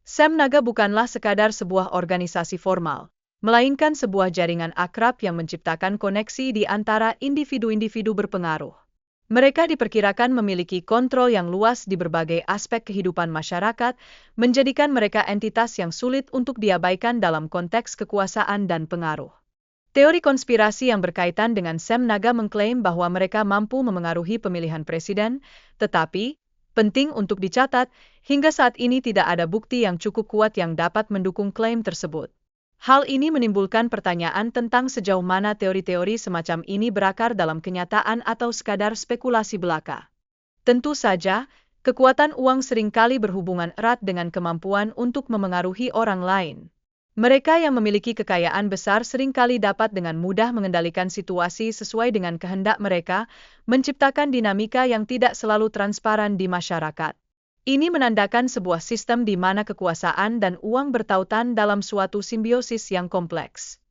Sam Naga bukanlah sekadar sebuah organisasi formal, melainkan sebuah jaringan akrab yang menciptakan koneksi di antara individu-individu berpengaruh. Mereka diperkirakan memiliki kontrol yang luas di berbagai aspek kehidupan masyarakat, menjadikan mereka entitas yang sulit untuk diabaikan dalam konteks kekuasaan dan pengaruh. Teori konspirasi yang berkaitan dengan Sam Naga mengklaim bahwa mereka mampu memengaruhi pemilihan presiden, tetapi penting untuk dicatat, hingga saat ini tidak ada bukti yang cukup kuat yang dapat mendukung klaim tersebut. Hal ini menimbulkan pertanyaan tentang sejauh mana teori-teori semacam ini berakar dalam kenyataan atau sekadar spekulasi belaka. Tentu saja, kekuatan uang seringkali berhubungan erat dengan kemampuan untuk memengaruhi orang lain. Mereka yang memiliki kekayaan besar seringkali dapat dengan mudah mengendalikan situasi sesuai dengan kehendak mereka, menciptakan dinamika yang tidak selalu transparan di masyarakat. Ini menandakan sebuah sistem di mana kekuasaan dan uang bertautan dalam suatu simbiosis yang kompleks.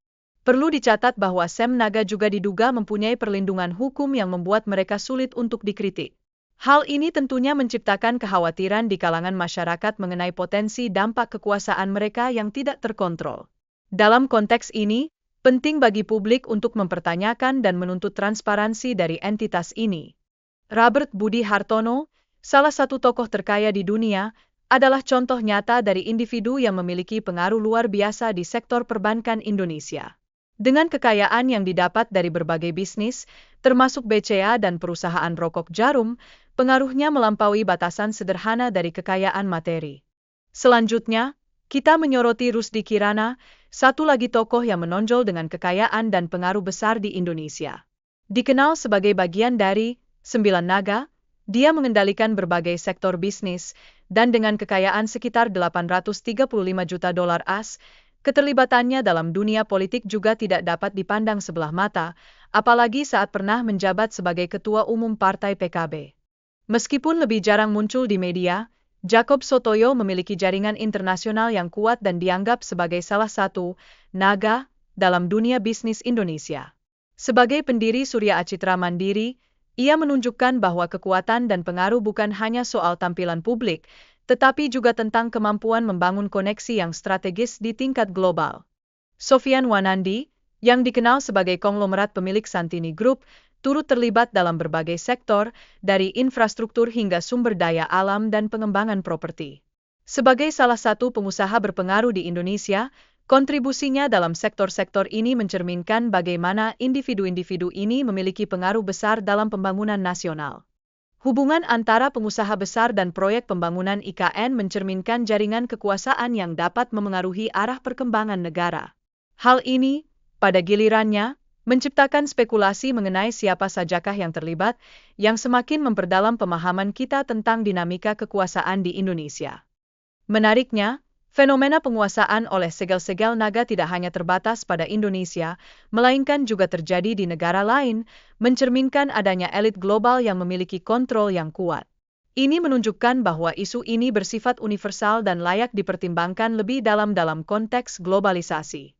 Perlu dicatat bahwa Sam Naga juga diduga mempunyai perlindungan hukum yang membuat mereka sulit untuk dikritik. Hal ini tentunya menciptakan kekhawatiran di kalangan masyarakat mengenai potensi dampak kekuasaan mereka yang tidak terkontrol. Dalam konteks ini, penting bagi publik untuk mempertanyakan dan menuntut transparansi dari entitas ini. Robert Budi Hartono, salah satu tokoh terkaya di dunia, adalah contoh nyata dari individu yang memiliki pengaruh luar biasa di sektor perbankan Indonesia. Dengan kekayaan yang didapat dari berbagai bisnis, termasuk BCA dan perusahaan rokok Jarum, pengaruhnya melampaui batasan sederhana dari kekayaan materi. Selanjutnya, kita menyoroti Rusdi Kirana, satu lagi tokoh yang menonjol dengan kekayaan dan pengaruh besar di Indonesia. Dikenal sebagai bagian dari Sembilan Naga, dia mengendalikan berbagai sektor bisnis, dan dengan kekayaan sekitar 835 juta dolar AS, keterlibatannya dalam dunia politik juga tidak dapat dipandang sebelah mata, apalagi saat pernah menjabat sebagai Ketua Umum Partai PKB. Meskipun lebih jarang muncul di media, Jacob Sotoyo memiliki jaringan internasional yang kuat dan dianggap sebagai salah satu naga dalam dunia bisnis Indonesia. Sebagai pendiri Surya Acitra Mandiri, ia menunjukkan bahwa kekuatan dan pengaruh bukan hanya soal tampilan publik, tetapi juga tentang kemampuan membangun koneksi yang strategis di tingkat global. Sofyan Wanandi, yang dikenal sebagai konglomerat pemilik Santini Group, turut terlibat dalam berbagai sektor, dari infrastruktur hingga sumber daya alam dan pengembangan properti. Sebagai salah satu pengusaha berpengaruh di Indonesia, kontribusinya dalam sektor-sektor ini mencerminkan bagaimana individu-individu ini memiliki pengaruh besar dalam pembangunan nasional. Hubungan antara pengusaha besar dan proyek pembangunan IKN mencerminkan jaringan kekuasaan yang dapat memengaruhi arah perkembangan negara. Hal ini, pada gilirannya, menciptakan spekulasi mengenai siapa sajakah yang terlibat, yang semakin memperdalam pemahaman kita tentang dinamika kekuasaan di Indonesia. Menariknya, fenomena penguasaan oleh segel-segel naga tidak hanya terbatas pada Indonesia, melainkan juga terjadi di negara lain, mencerminkan adanya elit global yang memiliki kontrol yang kuat. Ini menunjukkan bahwa isu ini bersifat universal dan layak dipertimbangkan lebih dalam konteks globalisasi.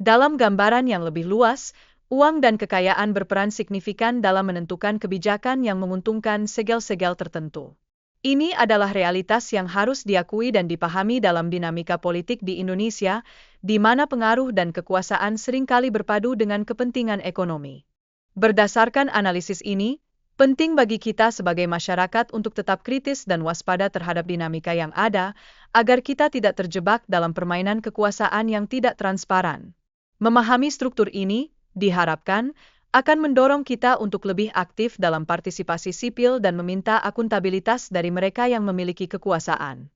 Dalam gambaran yang lebih luas, uang dan kekayaan berperan signifikan dalam menentukan kebijakan yang menguntungkan segel-segel tertentu. Ini adalah realitas yang harus diakui dan dipahami dalam dinamika politik di Indonesia, di mana pengaruh dan kekuasaan seringkali berpadu dengan kepentingan ekonomi. Berdasarkan analisis ini, penting bagi kita sebagai masyarakat untuk tetap kritis dan waspada terhadap dinamika yang ada, agar kita tidak terjebak dalam permainan kekuasaan yang tidak transparan. Memahami struktur ini, diharapkan, akan mendorong kita untuk lebih aktif dalam partisipasi sipil dan meminta akuntabilitas dari mereka yang memiliki kekuasaan.